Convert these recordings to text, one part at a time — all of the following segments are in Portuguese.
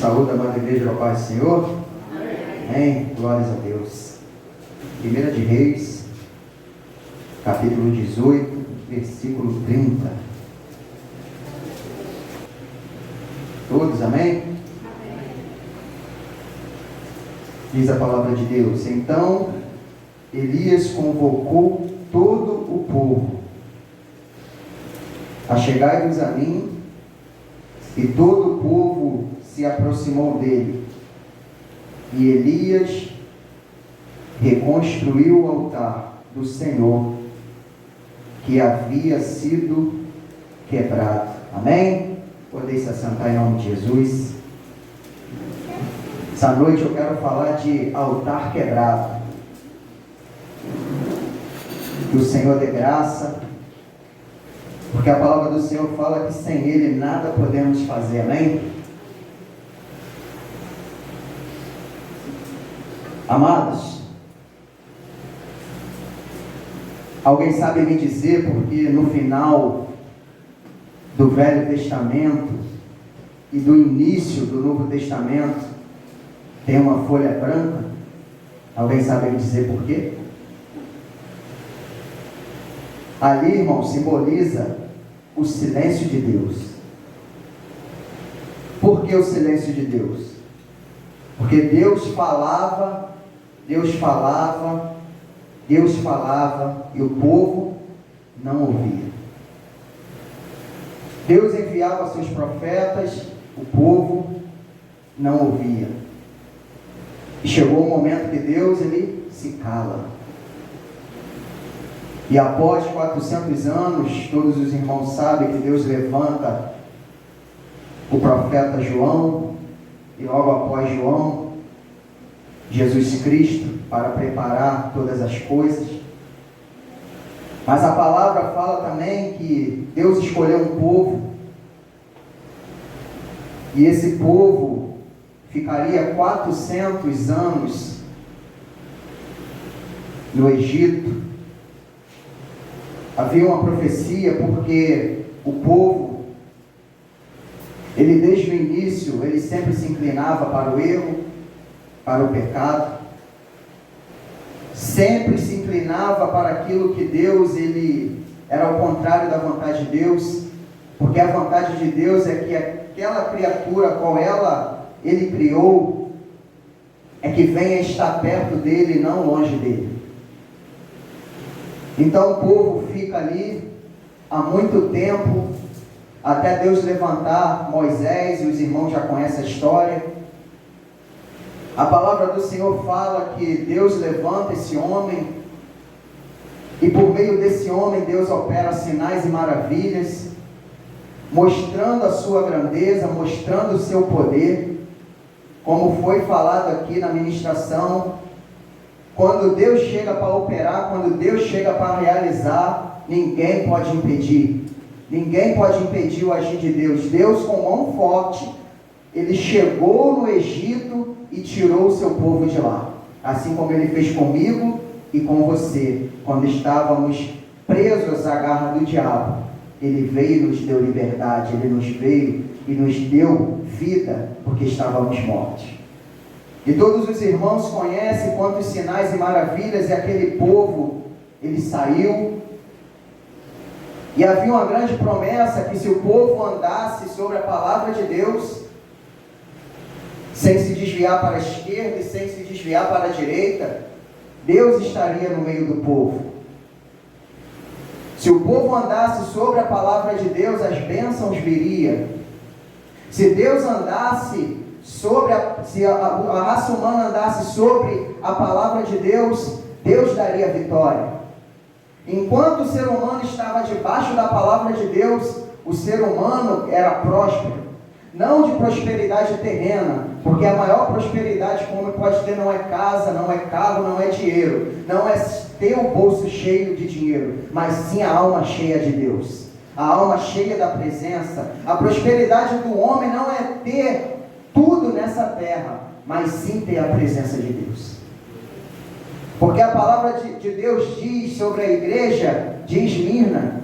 Saúde, amada igreja, ao Pai do Senhor. Amém. Glórias a Deus. 1 de Reis, capítulo 18, versículo 30. Todos, amém? Diz a palavra de Deus: então Elias convocou todo o povo. Achegai-vos a mim. E todo o povo se aproximou dele. E Elias reconstruiu o altar do Senhor que havia sido quebrado. Amém? Podem se assentar em nome de Jesus. Essa noite eu quero falar de altar quebrado. Que o Senhor dê graça, porque a palavra do Senhor fala que sem Ele nada podemos fazer, amém? Amados, alguém sabe me dizer porque no final do Velho Testamento e do início do Novo Testamento tem uma folha branca? Alguém sabe me dizer por quê? Ali, irmão, simboliza o silêncio de Deus. Por que o silêncio de Deus? Porque Deus falava e o povo não ouvia. Deus enviava seus profetas, o povo não ouvia. E chegou o momento que Deus, ele se cala. E após 400 anos, todos os irmãos sabem que Deus levanta o profeta João, e logo após João, Jesus Cristo, para preparar todas as coisas. Mas a palavra fala também que Deus escolheu um povo, e esse povo ficaria 400 anos no Egito. Havia uma profecia porque o povo, ele desde o início, ele sempre se inclinava para o erro, para o pecado, sempre se inclinava para aquilo que Deus, ele era ao contrário da vontade de Deus, porque a vontade de Deus é que aquela criatura qual ele criou, é que venha estar perto dele e não longe dele. Então o povo fica ali há muito tempo, até Deus levantar Moisés, e os irmãos já conhecem a história. A palavra do Senhor fala que Deus levanta esse homem, e por meio desse homem Deus opera sinais e maravilhas, mostrando a sua grandeza, mostrando o seu poder, como foi falado aqui na ministração. Quando Deus chega para operar, quando Deus chega para realizar, ninguém pode impedir. Ninguém pode impedir o agir de Deus. Deus, com mão forte, ele chegou no Egito e tirou o seu povo de lá. Assim como ele fez comigo e com você, quando estávamos presos à garra do diabo. Ele veio e nos deu liberdade, ele nos veio e nos deu vida, porque estávamos mortos. E todos os irmãos conhecem quantos sinais e maravilhas, e aquele povo, ele saiu. E havia uma grande promessa que se o povo andasse sobre a palavra de Deus, sem se desviar para a esquerda e sem se desviar para a direita, Deus estaria no meio do povo. Se o povo andasse sobre a palavra de Deus, as bênçãos viriam. Se Deus andasse se a raça humana andasse sobre a palavra de Deus, Deus daria vitória. Enquanto o ser humano estava debaixo da palavra de Deus, o ser humano era próspero. Não de prosperidade terrena, porque a maior prosperidade que o homem pode ter não é casa, não é carro, não é dinheiro, não é ter o bolso cheio de dinheiro, mas sim a alma cheia de Deus, a alma cheia da presença. A prosperidade do homem não é ter tudo nessa terra, mas sim ter a presença de Deus. Porque a palavra de Deus diz sobre a igreja de Esmirna,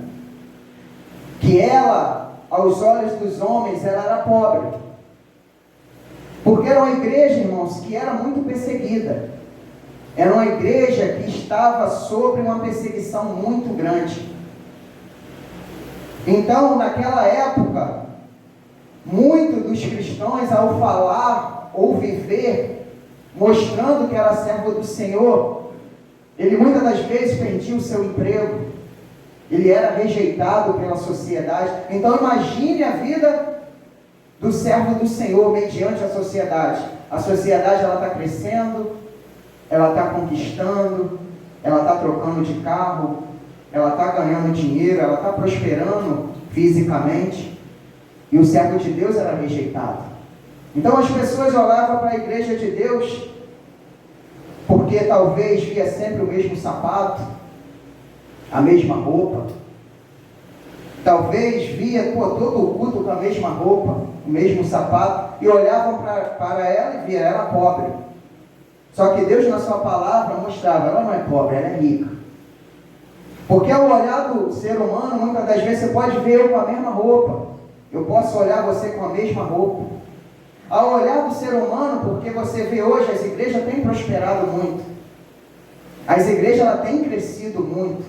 que ela, aos olhos dos homens, ela era pobre. era uma igreja, irmãos, que era muito perseguida. Era uma igreja que estava sob uma perseguição muito grande. Então, naquela época, muitos dos cristãos, ao falar ou viver, mostrando que era servo do Senhor, ele muitas das vezes perdia o seu emprego, ele era rejeitado pela sociedade. Então, imagine a vida do servo do Senhor mediante a sociedade. A sociedade, ela está crescendo, ela está conquistando, ela está trocando de carro, ela está ganhando dinheiro, ela está prosperando fisicamente, e o servo de Deus era rejeitado. Então as pessoas olhavam para a igreja de Deus, porque talvez via sempre o mesmo sapato, a mesma roupa, talvez via todo o culto com a mesma roupa, o mesmo sapato, e olhavam para ela e via ela pobre. Só que Deus, na sua palavra, mostrava, ela não é pobre, ela é rica. Porque ao olhar do ser humano, muitas das vezes você pode ver eu com a mesma roupa, eu posso olhar você com a mesma roupa. Ao olhar do ser humano, porque você vê hoje, as igrejas têm prosperado muito, as igrejas elas têm crescido muito.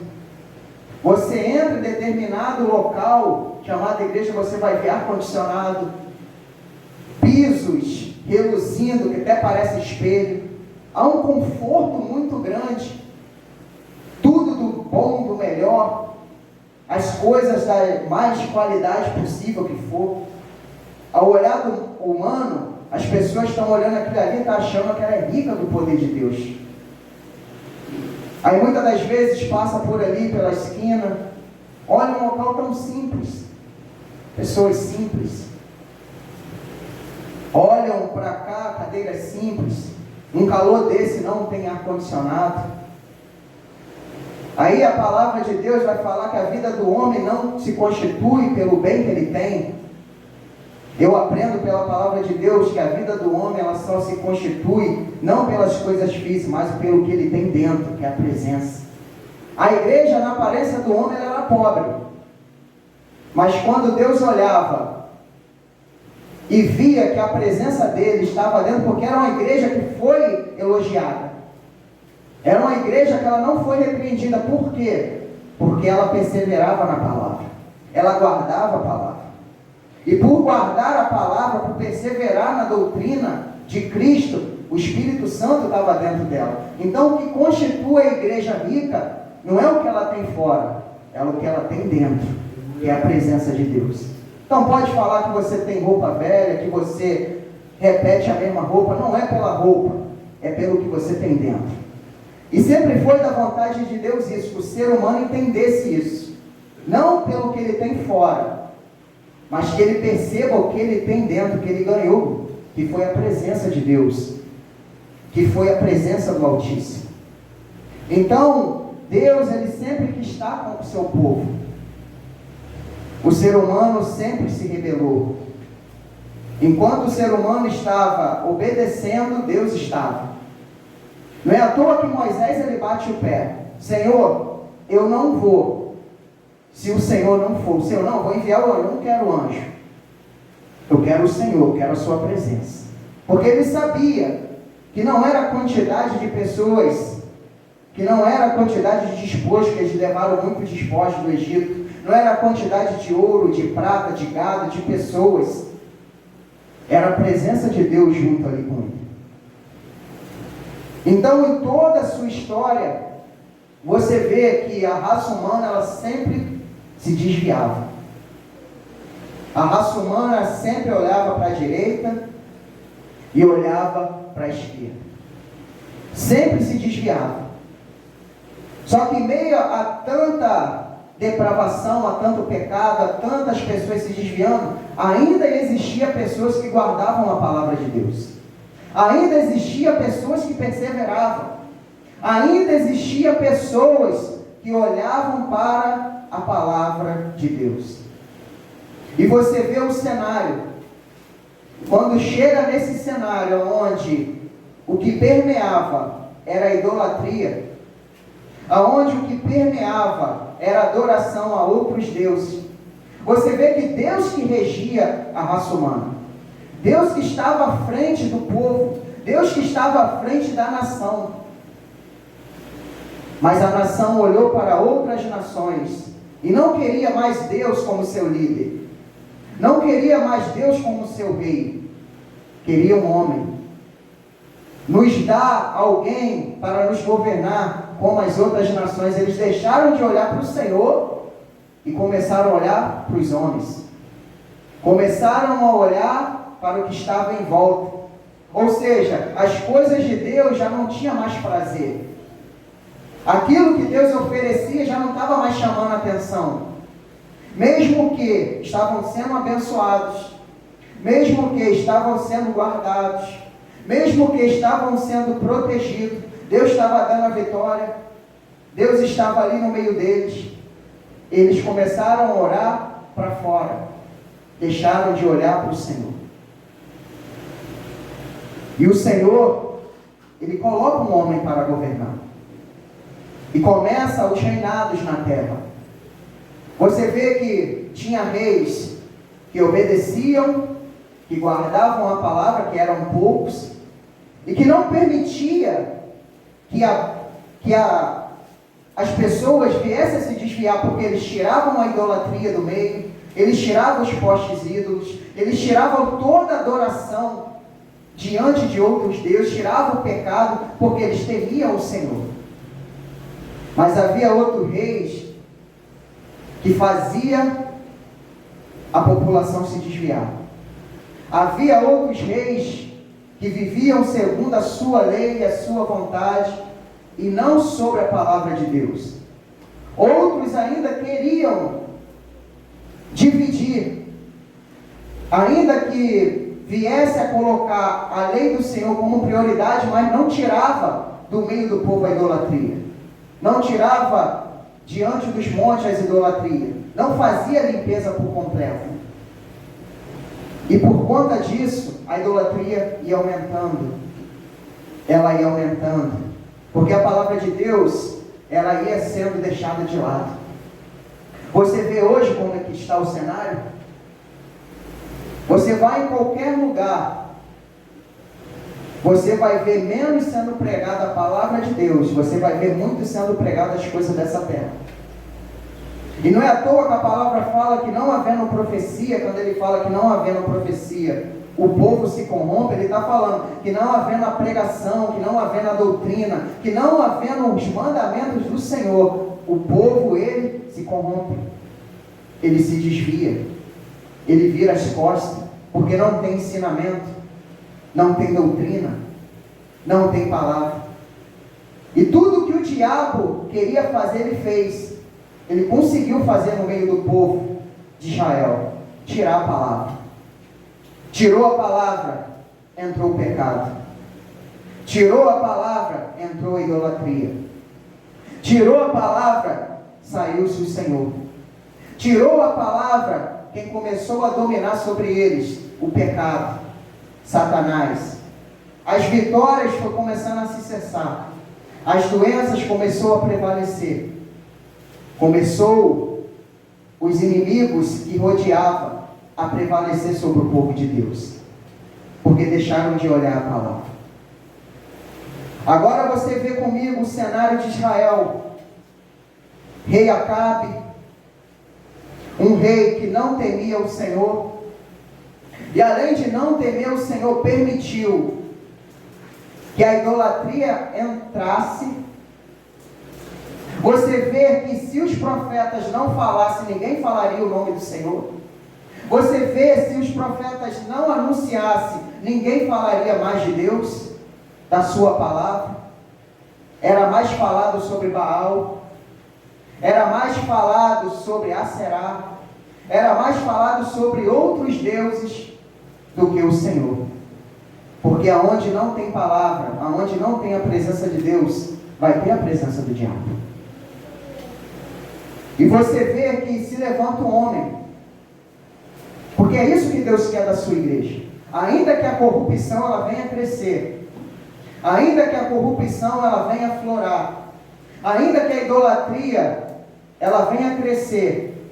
Você entra em determinado local, chamado igreja, você vai ver ar-condicionado, pisos reluzindo, que até parece espelho. Há um conforto muito grande, tudo do bom, do melhor, as coisas da mais qualidade possível que for. Ao olhar do humano, as pessoas estão olhando aquilo ali e estão achando que ela é rica do poder de Deus. Aí muitas das vezes passa por ali, pela esquina, olha um local tão simples, pessoas simples, olham para cá, cadeiras simples, um calor desse não tem ar-condicionado. Aí a palavra de Deus vai falar que a vida do homem não se constitui pelo bem que ele tem. Eu aprendo pela palavra de Deus que a vida do homem ela só se constitui não pelas coisas físicas, mas pelo que ele tem dentro, que é a presença. A igreja, na aparência do homem, ela era pobre. Mas quando Deus olhava e via que a presença dele estava dentro, porque era uma igreja que foi elogiada. Era uma igreja que ela não foi repreendida. Por quê? Porque ela perseverava na palavra. Ela guardava a palavra. E por guardar a palavra, por perseverar na doutrina de Cristo, o Espírito Santo estava dentro dela. Então o que constitui a igreja rica não é o que ela tem fora, é o que ela tem dentro, que é a presença de Deus. Então pode falar que você tem roupa velha, que você repete a mesma roupa, não é pela roupa, é pelo que você tem dentro. E sempre foi da vontade de Deus isso, que o ser humano entendesse isso. Não pelo que ele tem fora, mas que ele perceba o que ele tem dentro, que ele ganhou, que foi a presença de Deus, que foi a presença do Altíssimo. Então, Deus, ele sempre quis estar com o seu povo. O ser humano sempre se rebelou. Enquanto o ser humano estava obedecendo, Deus estava. Não é à toa que Moisés, ele bate o pé. Senhor, eu não vou. Se o Senhor não for, o Senhor não, vou enviar o anjo, eu não quero o anjo. Eu quero o Senhor, eu quero a sua presença. Porque ele sabia que não era a quantidade de pessoas, que não era a quantidade de despojos, que eles levaram muitos despojos do Egito, não era a quantidade de ouro, de prata, de gado, de pessoas. Era a presença de Deus junto ali com ele. Então, em toda a sua história, você vê que a raça humana, ela sempre se desviava. A raça humana sempre olhava para a direita e olhava para a esquerda. Sempre se desviava. Só que em meio a tanta depravação, a tanto pecado, a tantas pessoas se desviando, ainda existia pessoas que guardavam a palavra de Deus. Ainda existia pessoas que perseveravam. Ainda existia pessoas que olhavam para a palavra de Deus. E você vê o cenário. Quando chega nesse cenário onde o que permeava era a idolatria, aonde o que permeava era a adoração a outros deuses, você vê que Deus que regia a raça humana. Deus que estava à frente do povo, Deus que estava à frente da nação. Mas a nação olhou para outras nações e não queria mais Deus como seu líder, não queria mais Deus como seu rei, queria um homem. Nos dá alguém para nos governar como as outras nações. Eles deixaram de olhar para o Senhor e começaram a olhar para os homens. Começaram a olhar para o que estava em volta. Ou seja, as coisas de Deus já não tinham mais prazer. Aquilo que Deus oferecia já não estava mais chamando a atenção. Mesmo que estavam sendo abençoados, mesmo que estavam sendo guardados, mesmo que estavam sendo protegidos, Deus estava dando a vitória, Deus estava ali no meio deles. Eles começaram a orar para fora, deixaram de olhar para o Senhor. E o Senhor, Ele coloca um homem para governar. E começa os reinados na terra. Você vê que tinha reis que obedeciam, que guardavam a palavra, que eram poucos, e que não permitia que as pessoas viessem a se desviar, porque eles tiravam a idolatria do meio, eles tiravam os postes ídolos, eles tiravam toda a adoração diante de outros deuses, tiravam o pecado, porque eles temiam o Senhor. Mas havia outros reis que fazia a população se desviar. Havia outros reis que viviam segundo a sua lei e a sua vontade, e não sobre a palavra de Deus. Outros ainda queriam dividir, ainda que viesse a colocar a lei do Senhor como prioridade, mas não tirava do meio do povo a idolatria, não tirava diante dos montes as idolatrias, não fazia limpeza por completo. E por conta disso, a idolatria ia aumentando, ela ia aumentando, porque a palavra de Deus, ela ia sendo deixada de lado. Você vê hoje como é que está o cenário? Você vai em qualquer lugar, você vai ver menos sendo pregada a palavra de Deus, você vai ver muito sendo pregada as coisas dessa terra. E não é à toa que a palavra fala que não havendo profecia, quando ele fala que não havendo profecia, o povo se corrompe, ele está falando que não havendo a pregação, que não havendo a doutrina, que não havendo os mandamentos do Senhor, o povo, ele se corrompe, ele se desvia, ele vira as costas, porque não tem ensinamento, não tem doutrina, não tem palavra. E tudo que o diabo queria fazer, ele fez. Ele conseguiu fazer no meio do povo de Israel, tirar a palavra. Tirou a palavra, entrou o pecado. Tirou a palavra, entrou a idolatria. Tirou a palavra, saiu-se o Senhor. Tirou a palavra, quem começou a dominar sobre eles, o pecado, Satanás. As vitórias foram começando a se cessar. As doenças começaram a prevalecer. Começou os inimigos que rodeavam a prevalecer sobre o povo de Deus, porque deixaram de olhar a palavra. Agora você vê comigo o cenário de Israel. Rei Acabe, um rei que não temia o Senhor, e além de não temer o Senhor, permitiu que a idolatria entrasse. Você vê que se os profetas não falassem, ninguém falaria o nome do Senhor. Você vê, se os profetas não anunciassem, ninguém falaria mais de Deus, da sua palavra. Era mais falado sobre Baal, era mais falado sobre Aserá, era mais falado sobre outros deuses do que o Senhor. Porque aonde não tem palavra, aonde não tem a presença de Deus, vai ter a presença do diabo. E você vê que se levanta um homem, porque é isso que Deus quer da sua igreja. Ainda que a corrupção ela venha crescer, ainda que a corrupção ela venha aflorar, ainda que a idolatria ela venha crescer,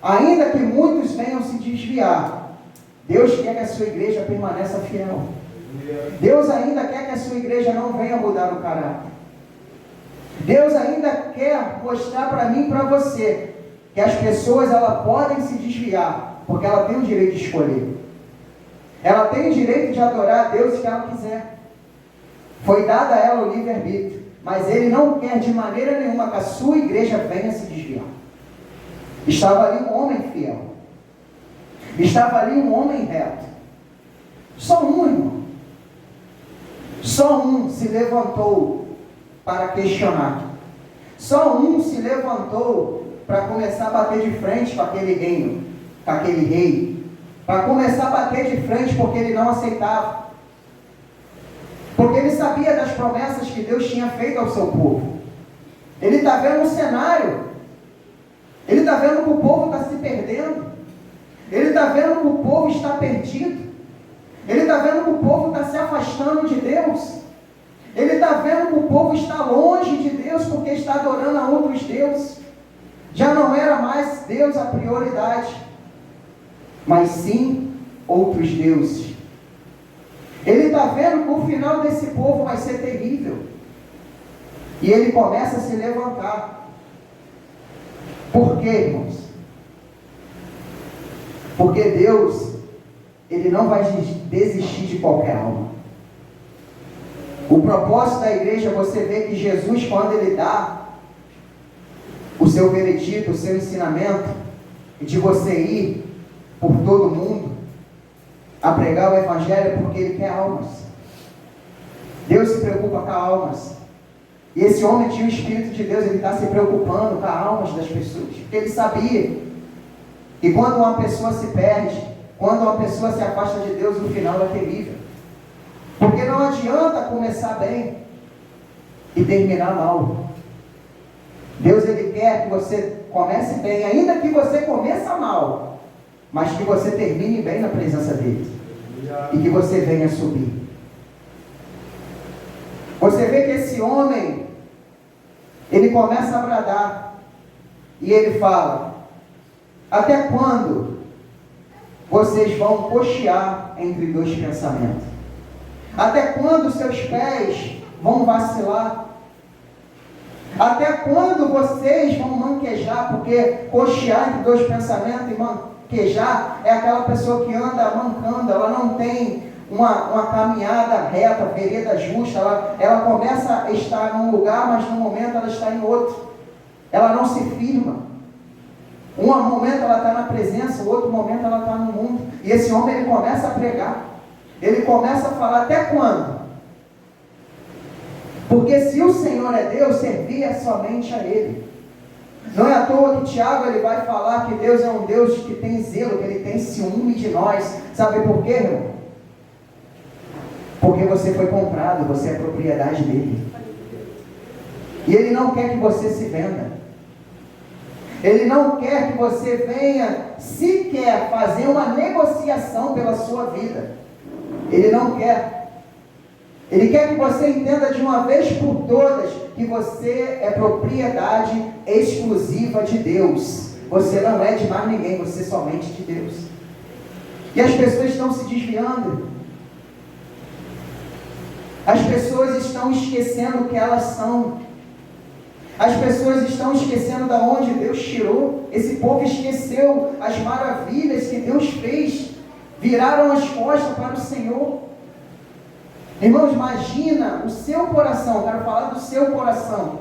ainda que muitos venham se desviar, Deus quer que a sua igreja permaneça fiel. Deus ainda quer que a sua igreja não venha mudar o caráter. Deus ainda quer mostrar para mim e para você que as pessoas podem se desviar, porque ela tem o direito de escolher. Ela tem o direito de adorar a Deus que ela quiser. Foi dado a ela o livre-arbítrio, mas Ele não quer de maneira nenhuma que a sua igreja venha se desviar. Estava ali um homem fiel. Estava ali um homem reto. Só um, irmão. Só um se levantou para questionar. Só um se levantou para começar a bater de frente com aquele reino, com aquele rei. Para começar a bater de frente porque ele não aceitava. Porque ele sabia das promessas que Deus tinha feito ao seu povo. Ele está vendo o cenário. Ele está vendo que o povo está se perdendo. Ele está vendo que o povo está perdido. Ele está vendo que o povo está se afastando de Deus. Ele está vendo que o povo está longe de Deus porque está adorando a outros deuses. Já não era mais Deus a prioridade, mas sim outros deuses. Ele está vendo que o final desse povo vai ser terrível. E ele começa a se levantar. Por quê, irmãos? Porque Deus, Ele não vai desistir de qualquer alma. O propósito da igreja, você vê que Jesus, quando Ele dá o seu veredito, o seu ensinamento, de você ir por todo mundo a pregar o Evangelho, porque Ele quer almas. Deus se preocupa com almas. E esse homem tinha o Espírito de Deus, ele está se preocupando com as almas das pessoas, porque ele sabia que quando uma pessoa se perde, quando uma pessoa se afasta de Deus, o final é terrível. Porque não adianta começar bem e terminar mal. Deus, Ele quer que você comece bem, ainda que você começa mal, mas que você termine bem na presença dEle. E que você venha subir. Você vê que esse homem, ele começa a bradar, e ele fala: até quando vocês vão cochear entre dois pensamentos? Até quando seus pés vão vacilar? Até quando vocês vão manquejar? Porque cochear entre dois pensamentos e manquejar é aquela pessoa que anda mancando, ela não tem uma caminhada reta, vereda justa, ela começa a estar num lugar, mas no momento ela está em outro. Ela não se firma. Um momento ela está na presença, o outro momento ela está no mundo. E esse homem, ele começa a pregar. Ele começa a falar: até quando? Porque se o Senhor é Deus, servia somente a Ele. Não é à toa que Tiago, ele vai falar que Deus é um Deus que tem zelo, que Ele tem ciúme de nós. Sabe por quê, irmão? Porque você foi comprado, você é propriedade dEle. E Ele não quer que você se venda. Ele não quer que você venha sequer fazer uma negociação pela sua vida. Ele não quer. Ele quer que você entenda de uma vez por todas que você é propriedade exclusiva de Deus. Você não é de mais ninguém, você é somente de Deus. E as pessoas estão se desviando. As pessoas estão esquecendo o que elas são. As pessoas estão esquecendo de onde Deus tirou. Esse povo esqueceu as maravilhas que Deus fez. Viraram as costas para o Senhor. Irmãos, imagina o seu coração. Quero falar do seu coração.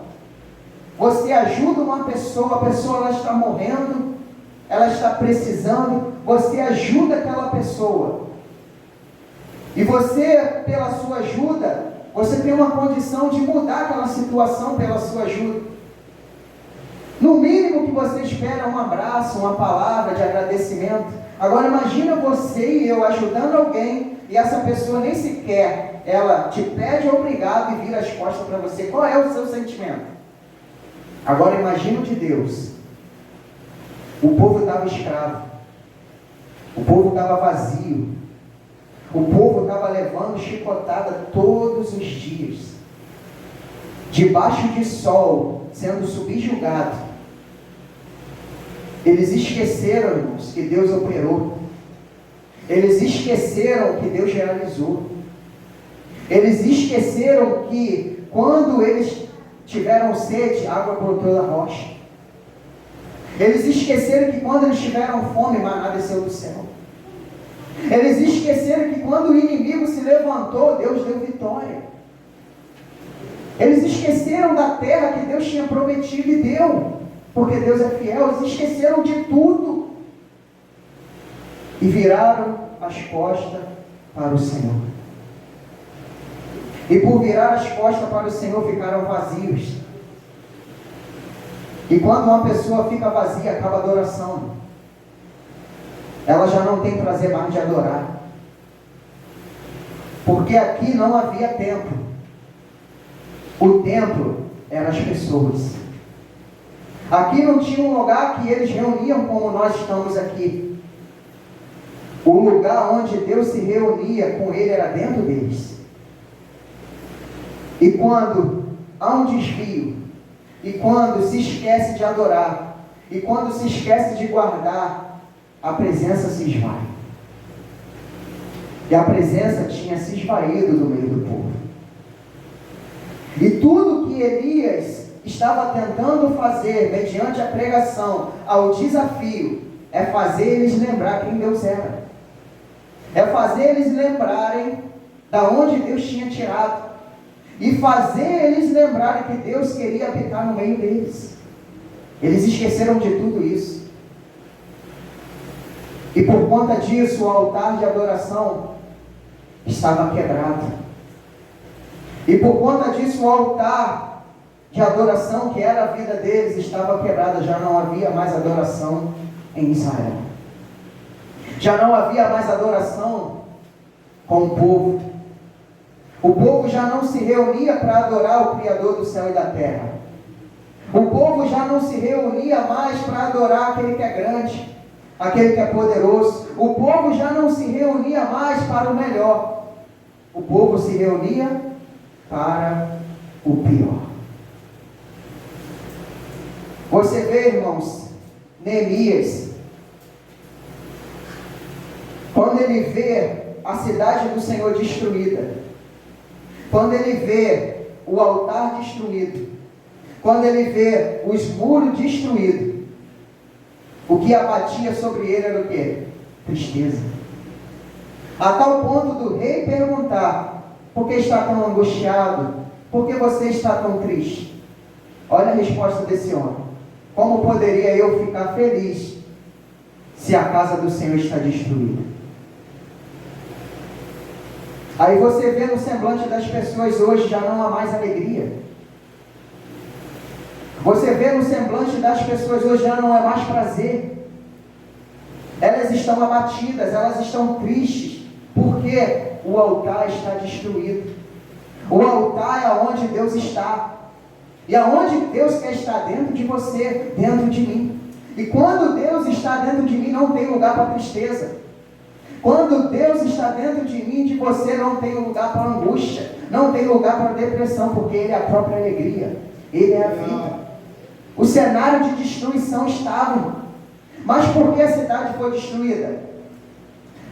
Você ajuda uma pessoa, a pessoa ela está morrendo, ela está precisando. Você ajuda aquela pessoa. E você, pela sua ajuda, você tem uma condição de mudar aquela situação pela sua ajuda. No mínimo que você espera é um abraço, uma palavra de agradecimento. Agora imagina você e eu ajudando alguém, e essa pessoa nem sequer, ela te pede obrigado e vira as costas para você. Qual é o seu sentimento? Agora imagina o de Deus. O povo estava escravo. O povo estava vazio. O povo estava levando chicotada todos os dias, debaixo de sol, sendo subjugado. Eles esqueceram, irmãos, que Deus operou. Eles esqueceram que Deus realizou. Eles esqueceram que quando eles tiveram sede, a água brotou da rocha. Eles esqueceram que quando eles tiveram fome, maná desceu do céu. Eles esqueceram que quando o inimigo se levantou, Deus deu vitória. Eles esqueceram da terra que Deus tinha prometido e deu, porque Deus é fiel. Eles esqueceram de tudo e viraram as costas para o Senhor. E por virar as costas para o Senhor, ficaram vazios. E quando uma pessoa fica vazia, acaba a adoração. Ela já não tem prazer mais de adorar. Porque aqui não havia templo. O templo eram as pessoas. Aqui não tinha um lugar que eles reuniam como nós estamos aqui. O lugar onde Deus se reunia com ele era dentro deles. E quando há um desvio, e quando se esquece de adorar, e quando se esquece de guardar, a presença se esvai. E a presença tinha se esvaído no meio do povo. E tudo que Elias estava tentando fazer, mediante a pregação, ao desafio, é fazer eles lembrar quem Deus era. É fazer eles lembrarem da onde Deus tinha tirado. E fazer eles lembrarem que Deus queria habitar no meio deles. Eles esqueceram de tudo isso. E por conta disso, o altar de adoração estava quebrado. E por conta disso, o altar de adoração, que era a vida deles, estava quebrado. Já não havia mais adoração em Israel. Já não havia mais adoração com o povo. O povo já não se reunia para adorar o Criador do céu e da terra. O povo já não se reunia mais para adorar aquele que é grande, aquele que é poderoso. O povo já não se reunia mais para o melhor. O povo se reunia para o pior. Você vê, irmãos, Neemias, quando ele vê a cidade do Senhor destruída, quando ele vê o altar destruído, quando ele vê os muros destruídos, o que abatia sobre ele era o quê? Tristeza. A tal ponto do rei perguntar: por que está tão angustiado? Por que você está tão triste? Olha a resposta desse homem: como poderia eu ficar feliz se a casa do Senhor está destruída? Aí você vê no semblante das pessoas hoje, já não há mais alegria. Você vê no semblante das pessoas hoje, já não é mais prazer. Elas estão abatidas, elas estão tristes, porque o altar está destruído. O altar é onde Deus está. E aonde Deus quer estar? Dentro de você, dentro de mim. E quando Deus está dentro de mim, não tem lugar para tristeza. Quando Deus está dentro de mim e de você, não tem lugar para angústia, não tem lugar para depressão, porque Ele é a própria alegria, Ele é a vida. O cenário de destruição estava. Mas por que a cidade foi destruída?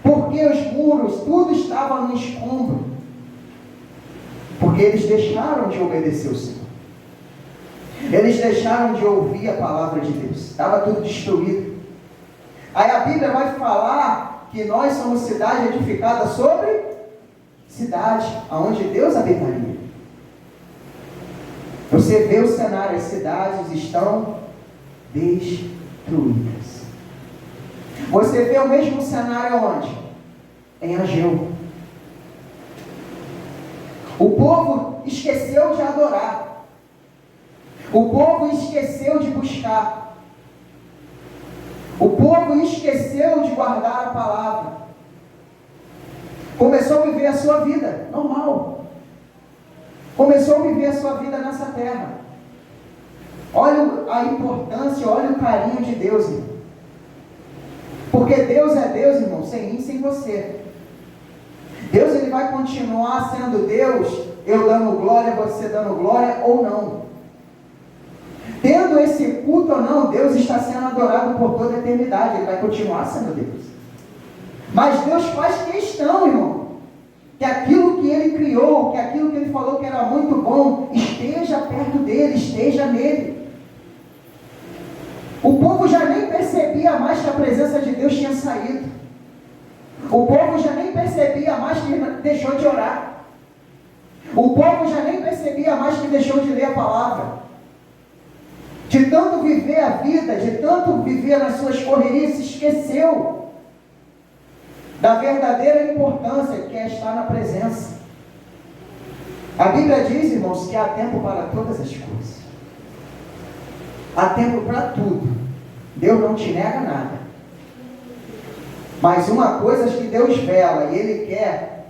Porque os muros, tudo estava no escombro. Porque eles deixaram de obedecer o Senhor. Eles deixaram de ouvir a palavra de Deus. Estava tudo destruído. Aí a Bíblia vai falar que nós somos cidade edificada sobre cidade, aonde Deus habitaria. Você vê o cenário, as cidades estão destruídas. Você vê o mesmo cenário onde? Em Ageu. O povo esqueceu de adorar. O povo esqueceu de buscar. O povo esqueceu de guardar a palavra. Começou a viver a sua vida normal. Começou a viver a sua vida nessa terra. Olha a importância, olha o carinho de Deus, irmão. Porque Deus é Deus, irmão, sem mim, sem você. Deus, Ele vai continuar sendo Deus, eu dando glória, você dando glória ou não. Tendo esse culto ou não, Deus está sendo adorado por toda a eternidade. Ele vai continuar sendo Deus. Mas Deus faz questão, irmão, que aquilo que Ele criou, que aquilo que Ele falou que era muito bom, esteja perto dele, esteja nele. O povo já nem percebia mais que a presença de Deus tinha saído. O povo já nem percebia mais que deixou de orar. O povo já nem percebia mais que deixou de ler a palavra. De tanto viver a vida, de tanto viver nas suas correrias, se esqueceu da verdadeira importância que é estar na presença. A Bíblia diz, irmãos, que há tempo para todas as coisas. Há tempo para tudo. Deus não te nega nada. Mas uma coisa que Deus vela e Ele quer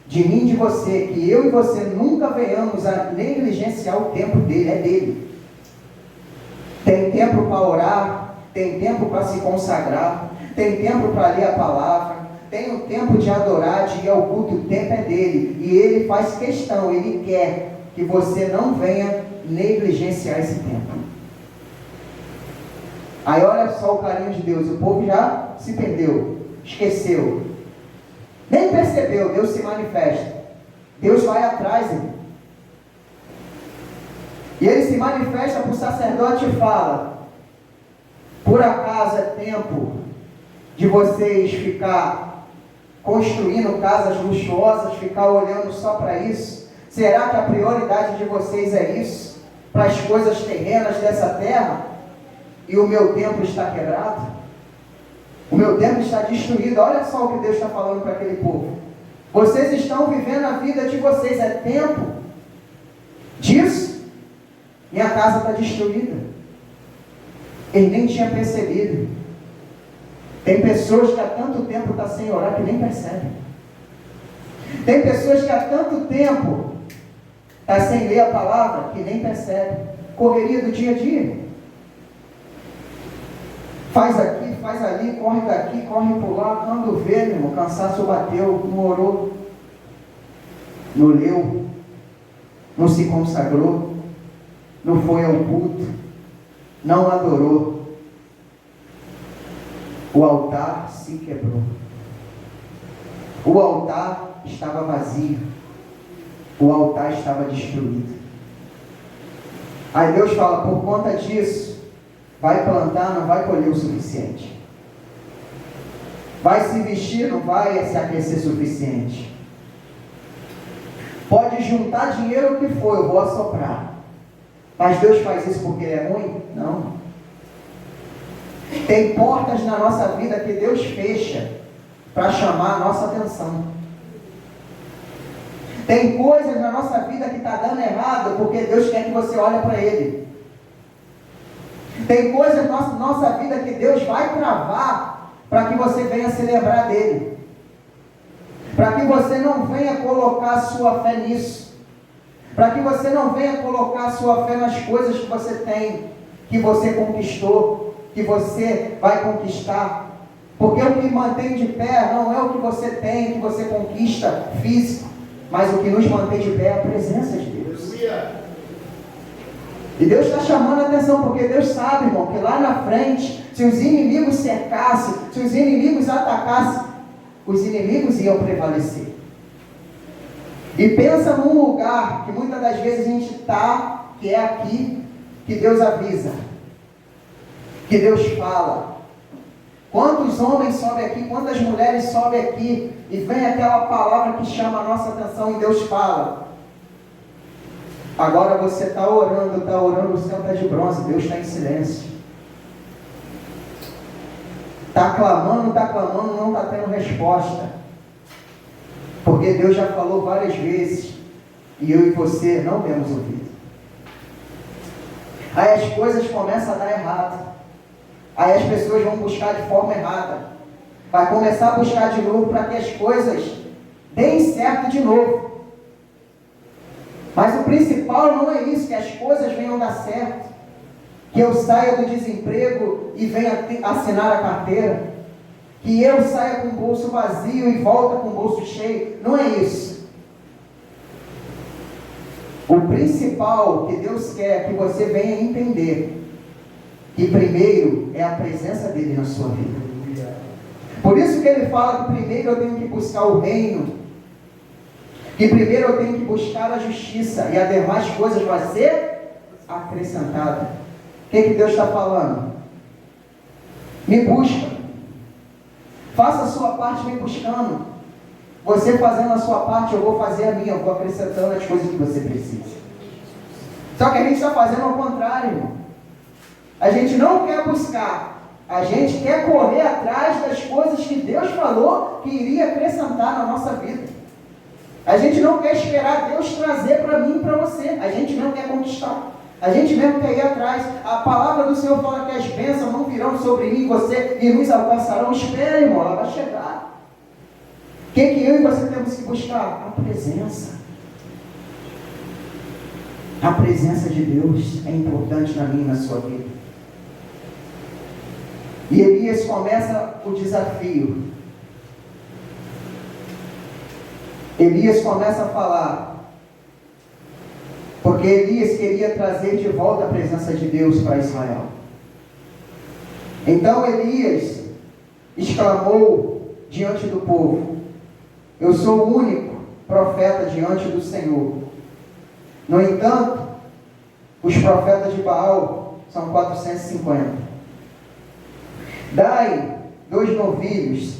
de mim e de você, que eu e você nunca venhamos a negligenciar o tempo dele, é dele. Tem tempo para orar, tem tempo para se consagrar, tem tempo para ler a palavra, tem o tempo de adorar, de ir ao culto, o tempo é dele. E Ele faz questão, Ele quer que você não venha negligenciar esse tempo. Aí olha só o carinho de Deus, o povo já se perdeu, esqueceu, nem percebeu, Deus se manifesta, Deus vai atrás, irmão. E Ele se manifesta para o sacerdote e fala: por acaso é tempo de vocês ficar construindo casas luxuosas, ficar olhando só para isso? Será que a prioridade de vocês é isso? Para as coisas terrenas dessa terra? E o meu templo está quebrado? O meu templo está destruído. Olha só o que Deus está falando para aquele povo. Vocês estão vivendo a vida de vocês. É tempo disso. Minha casa está destruída. Ele nem tinha percebido. Tem pessoas que há tanto tempo estão sem orar que nem percebem. Tem pessoas que há tanto tempo estão sem ler a palavra que nem percebem. Correria do dia a dia. Faz aqui, faz ali, corre daqui, corre por lá. Quando vê, meu irmão, cansaço bateu, não orou, não leu, não se consagrou, não foi ao culto, não adorou. O altar se quebrou. O altar estava vazio. O altar estava destruído. Aí Deus fala: por conta disso, vai plantar, não vai colher o suficiente. Vai se vestir, não vai se aquecer o suficiente. Pode juntar dinheiro o que for, eu vou assoprar. Mas Deus faz isso porque Ele é ruim? Não. Tem portas na nossa vida que Deus fecha para chamar a nossa atenção. Tem coisas na nossa vida que está dando errado porque Deus quer que você olhe para Ele. Tem coisas na nossa vida que Deus vai travar para que você venha se lembrar dele. Para que você não venha colocar a sua fé nisso. Para que você não venha colocar a sua fé nas coisas que você tem, que você conquistou, que você vai conquistar. Porque o que mantém de pé não é o que você tem, que você conquista físico, mas o que nos mantém de pé é a presença de Deus. E Deus está chamando a atenção, porque Deus sabe, irmão, que lá na frente, se os inimigos cercassem, se os inimigos atacassem, os inimigos iam prevalecer. E pensa num lugar que muitas das vezes a gente está, que é aqui, que Deus avisa, que Deus fala. Quantos homens sobem aqui, quantas mulheres sobem aqui, e vem aquela palavra que chama a nossa atenção e Deus fala. Agora você está orando, o céu está de bronze, Deus está em silêncio. Está clamando, não está tendo resposta. Porque Deus já falou várias vezes, e eu e você não temos ouvido. Aí as coisas começam a dar errado. Aí as pessoas vão buscar de forma errada. Vai começar a buscar de novo para que as coisas deem certo de novo. Mas o principal não é isso, que as coisas venham dar certo, que eu saia do desemprego e venha assinar a carteira, que eu saia com o bolso vazio e volta com o bolso cheio. Não é isso. O principal que Deus quer que você venha entender, que primeiro é a presença dele na sua vida. Por isso que ele fala que primeiro eu tenho que buscar o reino, que primeiro eu tenho que buscar a justiça, e as demais coisas vai ser acrescentada. O que Deus está falando? Me busca. Faça a sua parte me buscando. Você fazendo a sua parte, eu vou fazer a minha, eu vou acrescentando as coisas que você precisa. Só que a gente está fazendo ao contrário, irmão. A gente não quer buscar, a gente quer correr atrás das coisas que Deus falou que iria acrescentar na nossa vida. A gente não quer esperar Deus trazer para mim e para você. A gente não quer conquistar. A gente mesmo quer ir atrás. A palavra do Senhor fala que as bênçãos não virão sobre mim e você e nos alcançarão. Espera, irmão, ela vai chegar. O que eu e você temos que buscar? A presença. A presença de Deus é importante na minha e na sua vida. E Elias começa o desafio. Elias começa a falar, porque Elias queria trazer de volta a presença de Deus para Israel. Então Elias exclamou diante do povo: eu sou o único profeta diante do Senhor. No entanto, os profetas de Baal são 450. Dai 2 novilhos,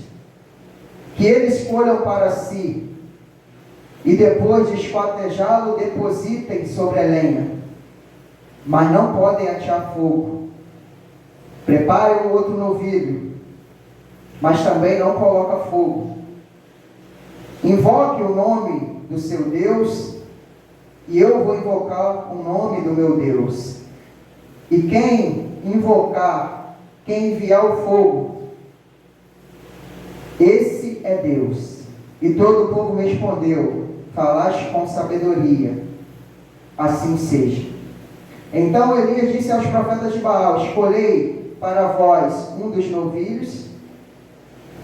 que eles escolham para si, e depois de esquartejá-lo, depositem sobre a lenha, mas não podem atear fogo. Preparem um outro novilho, mas também não coloca fogo. Invoque o nome do seu Deus, e eu vou invocar o nome do meu Deus. E quem invocar, quem enviar o fogo, esse é Deus. E todo o povo respondeu: falaste com sabedoria, assim seja. Então Elias disse aos profetas de Baal: escolhei para vós um dos novilhos,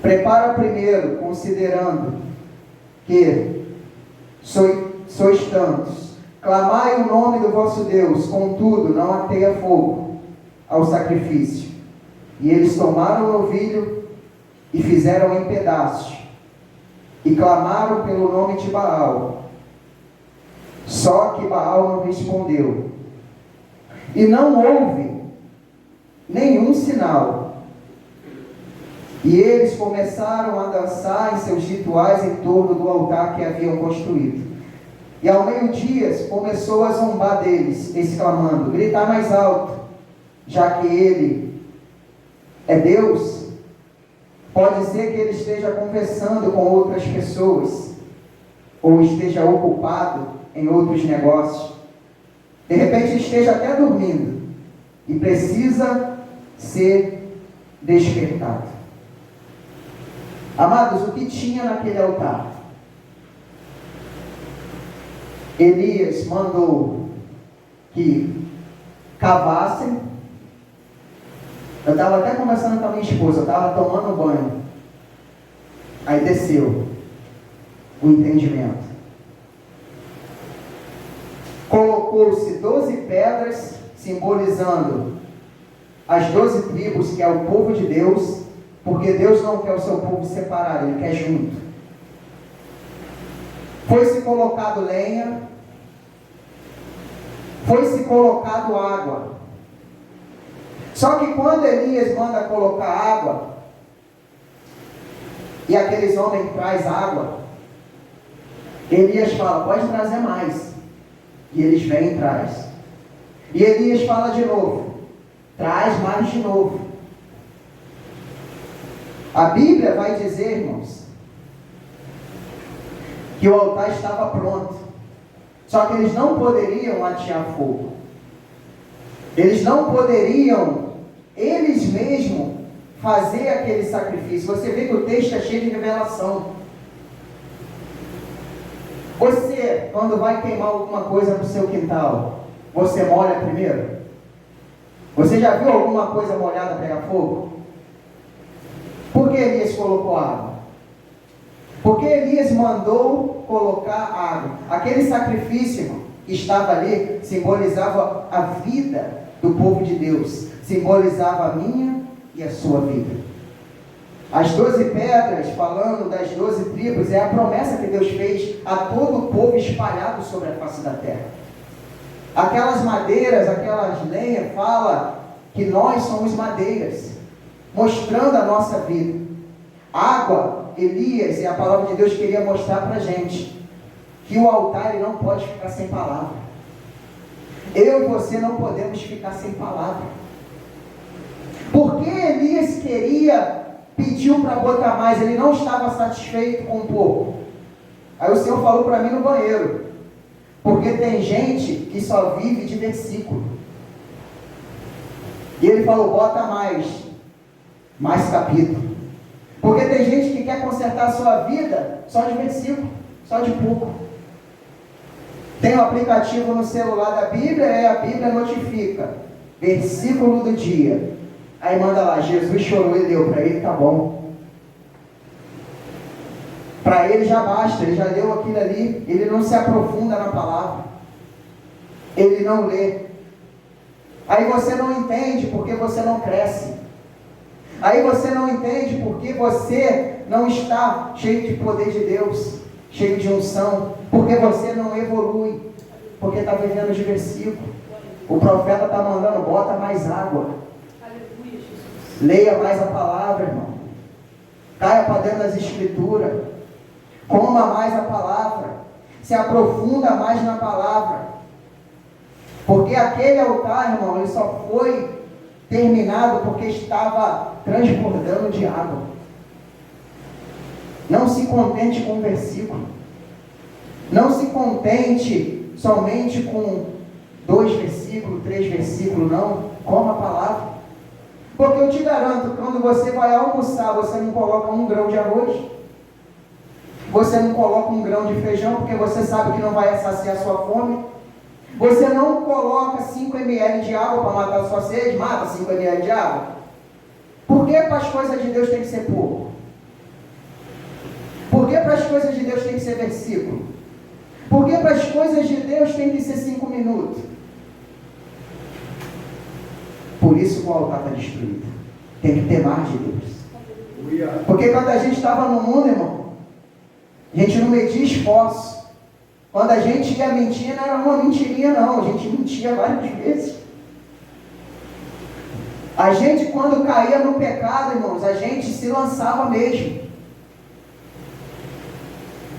prepara primeiro, considerando que sois tantos. Clamai o nome do vosso Deus, contudo não ateia fogo ao sacrifício. E eles tomaram o novilho e fizeram em pedaços, e clamaram pelo nome de Baal. Só que Baal não respondeu, e não houve nenhum sinal. E eles começaram a dançar em seus rituais em torno do altar que haviam construído. E ao meio-dia começou a zombar deles, exclamando: gritar mais alto, já que ele é Deus. Pode ser que ele esteja conversando com outras pessoas, ou esteja ocupado em outros negócios. De repente esteja até dormindo e precisa ser despertado. Amados, o que tinha naquele altar? Elias mandou que cavassem. Eu estava até conversando com a minha esposa, eu estava tomando banho. Aí desceu o entendimento. Colocou-se 12 pedras, simbolizando as 12 tribos, que é o povo de Deus, porque Deus não quer o seu povo separado, Ele quer junto. Foi-se colocado lenha, foi-se colocado água. Só que quando Elias manda colocar água, e aqueles homens trazem água, Elias fala: pode trazer mais. E eles vêm e traz. E Elias fala de novo: traz mais de novo. A Bíblia vai dizer, irmãos, que o altar estava pronto. Só que eles não poderiam atear fogo. Eles não poderiam, eles mesmos, fazer aquele sacrifício. Você vê que o texto é cheio de revelação. Você, quando vai queimar alguma coisa no seu quintal, você molha primeiro? Você já viu alguma coisa molhada pegar fogo? Por que Elias colocou água? Porque Elias mandou colocar água. Aquele sacrifício, irmão, que estava ali, simbolizava a vida do povo de Deus. Simbolizava a minha e a sua vida. As 12 pedras, falando das 12 tribos, é a promessa que Deus fez a todo o povo espalhado sobre a face da terra. Aquelas madeiras, aquelas lenhas, fala que nós somos madeiras, mostrando a nossa vida. Água, Elias, e a palavra de Deus queria mostrar para a gente que o altar ele não pode ficar sem palavra. Eu e você não podemos ficar sem palavra. Porque Elias pediu para botar mais, ele não estava satisfeito com pouco. Aí o Senhor falou para mim no banheiro, porque tem gente que só vive de versículo. E ele falou, bota mais capítulo. Porque tem gente que quer consertar a sua vida só de versículo, só de pouco. Tem um aplicativo no celular da Bíblia, a Bíblia notifica, versículo do dia. Aí manda lá, Jesus chorou e deu, para ele tá bom. Para ele já basta, ele já leu aquilo ali, ele não se aprofunda na palavra. Ele não lê. Aí você não entende porque você não cresce. Aí você não entende porque você não está cheio de poder de Deus, cheio de unção, porque você não evolui, porque está vivendo de versículo. O profeta está mandando, bota mais água. Leia mais a palavra, irmão. Caia para dentro das escrituras. Coma mais a palavra. Se aprofunda mais na palavra. Porque aquele altar, irmão, ele só foi terminado porque estava transbordando de água. Não se contente com um versículo. Não se contente somente com 2 versículos, 3 versículos, não. Coma a palavra. Porque eu te garanto, quando você vai almoçar, você não coloca 1 grão de arroz. Você não coloca 1 grão de feijão, porque você sabe que não vai saciar a sua fome. Você não coloca 5 ml de água para matar a sua sede, mata 5 ml de água. Por que para as coisas de Deus tem que ser pouco? Por que para as coisas de Deus tem que ser versículo? Por que para as coisas de Deus tem que ser 5 minutos? Por isso que o altar está destruído. Tem que ter mais de Deus. Porque quando a gente estava no mundo, irmão, a gente não media esforço. Quando a gente ia mentir, não era uma mentirinha não, a gente mentia várias vezes. A gente, quando caía no pecado, irmãos, a gente se lançava mesmo.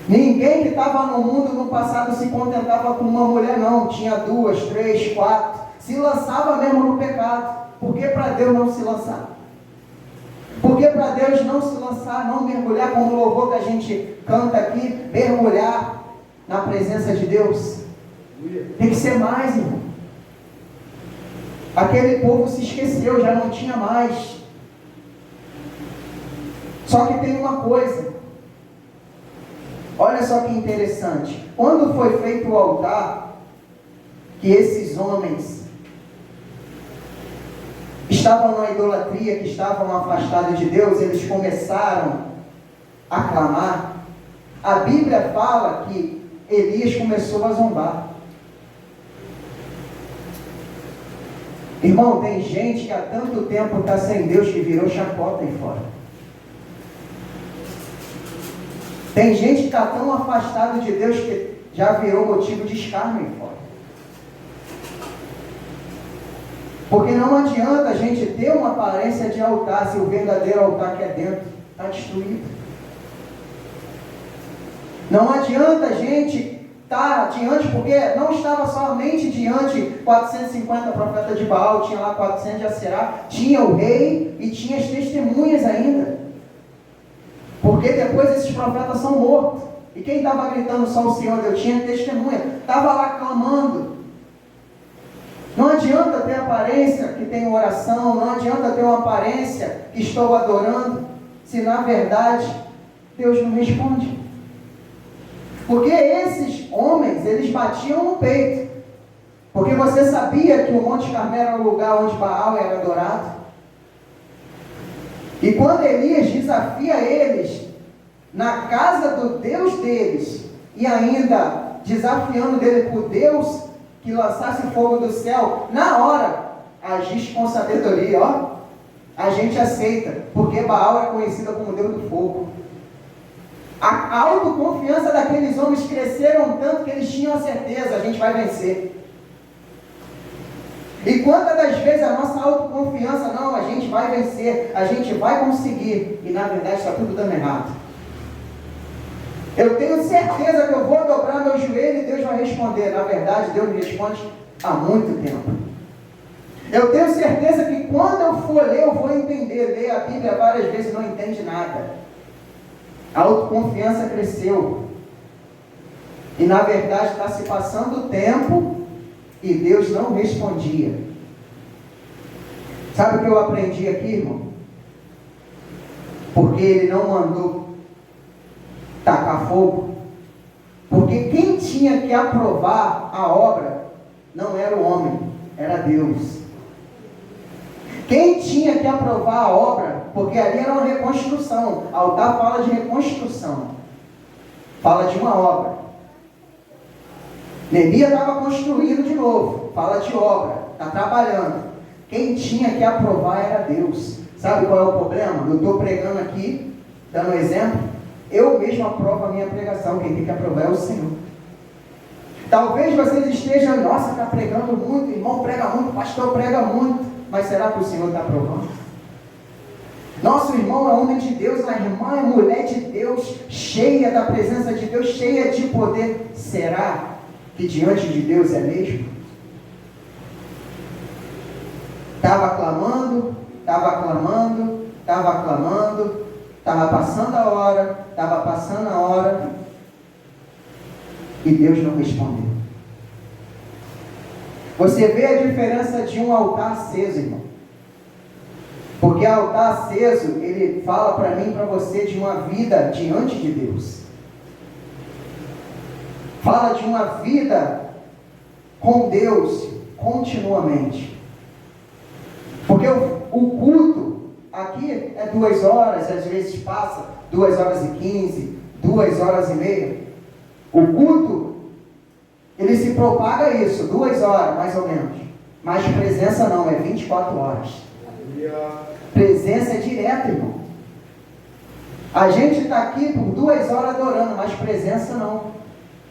Ninguém que estava no mundo no passado se contentava com uma mulher não, tinha 2, 3, 4, se lançava mesmo no pecado. Por que para Deus não se lançar? Por que para Deus não se lançar, não mergulhar como o louvor que a gente canta aqui, mergulhar na presença de Deus? Tem que ser mais, irmão. Aquele povo se esqueceu, já não tinha mais. Só que tem uma coisa. Olha só que interessante. Quando foi feito o altar, que esses homens estavam na idolatria, que estavam afastados de Deus, eles começaram a clamar. A Bíblia fala que Elias começou a zombar. Irmão, tem gente que há tanto tempo está sem Deus que virou chacota aí fora. Tem gente que está tão afastado de Deus que já virou motivo de escárnio aí fora. Porque não adianta a gente ter uma aparência de altar se o verdadeiro altar que é dentro está destruído. Não adianta a gente estar diante, porque não estava somente diante 450 profetas de Baal, tinha lá 400 de Aserá, tinha o rei e tinha as testemunhas ainda. Porque depois esses profetas são mortos. E quem estava gritando só o Senhor, eu tinha testemunha, estava lá clamando. Não adianta ter aparência que tem oração, não adianta ter uma aparência que estou adorando, se na verdade Deus não responde. Porque esses homens, eles batiam no peito. Porque você sabia que o Monte Carmelo era o lugar onde Baal era adorado? E quando Elias desafia eles na casa do Deus deles, e ainda desafiando dele por Deus que lançasse fogo do céu, na hora, agiste com sabedoria, ó. a gente aceita, porque Baal é conhecida como Deus do fogo. A autoconfiança daqueles homens cresceram tanto que eles tinham a certeza, a gente vai vencer. E quantas das vezes a nossa autoconfiança, não, a gente vai vencer, a gente vai conseguir, e na verdade está tudo dando errado. Eu tenho certeza que eu vou dobrar meu joelho e Deus vai responder. Na verdade, Deus me responde há muito tempo. Eu tenho certeza que quando eu for ler, eu vou entender. Ler a Bíblia várias vezes não entende nada. A autoconfiança cresceu. E na verdade está se passando o tempo e Deus não respondia. Sabe o que eu aprendi aqui, irmão? Porque Ele não mandou tacar fogo. Porque quem tinha que aprovar a obra não era o homem, era Deus. Quem tinha que aprovar a obra, porque ali era uma reconstrução. O altar fala de reconstrução. Fala de uma obra. Neemias estava construindo de novo. Fala de obra. Está trabalhando. Quem tinha que aprovar era Deus. Sabe qual é o problema? Eu estou pregando aqui, dando um exemplo. Eu mesmo aprovo a minha pregação. Quem tem que aprovar é o Senhor. Talvez vocês estejam, nossa, está pregando muito, irmão prega muito, pastor prega muito. Mas será que o Senhor está aprovando? Nosso irmão é homem de Deus, a irmã é mulher de Deus, cheia da presença de Deus, cheia de poder. Será que diante de Deus é mesmo? Estava clamando, estava clamando, estava clamando, estava passando a hora, e Deus não respondeu. Você vê a diferença de um altar aceso, irmão. Porque altar aceso, ele fala para mim e para você de uma vida diante de Deus. Fala de uma vida com Deus continuamente. Porque o culto aqui é 2 horas, às vezes passa 2h15, 2h30. O culto, ele se propaga isso, 2 horas mais ou menos. Mas presença não, é 24 horas. Presença é direta, irmão. A gente está aqui por 2 horas adorando, mas presença não.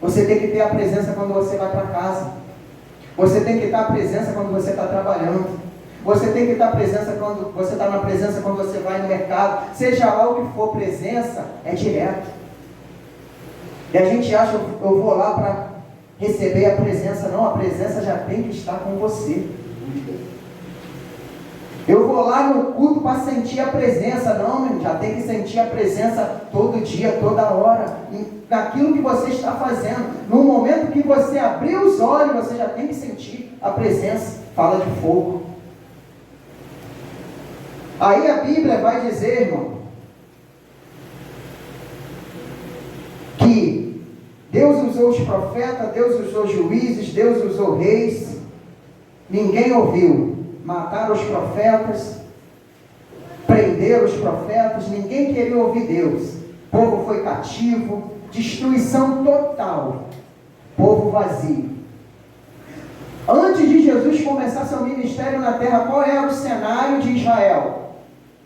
Você tem que ter a presença quando você vai para casa. Você tem que estar a presença quando você está trabalhando. Você tem que estar a presença quando você está na presença quando você vai no mercado. Seja lá o que for, presença é direto. E a gente acha, eu vou lá para receber a presença. Não, a presença já tem que estar com você. Eu vou lá no culto para sentir a presença. Não, meu, já tem que sentir a presença todo dia, toda hora. Naquilo que você está fazendo. No momento que você abrir os olhos, você já tem que sentir a presença. Fala de fogo. Aí a Bíblia vai dizer, irmão, que Deus usou os profetas, Deus usou juízes, Deus usou reis. Ninguém ouviu. Mataram os profetas, prenderam os profetas, ninguém queria ouvir Deus. O povo foi cativo, destruição total, povo vazio. Antes de Jesus começar seu ministério na terra, qual era o cenário de Israel?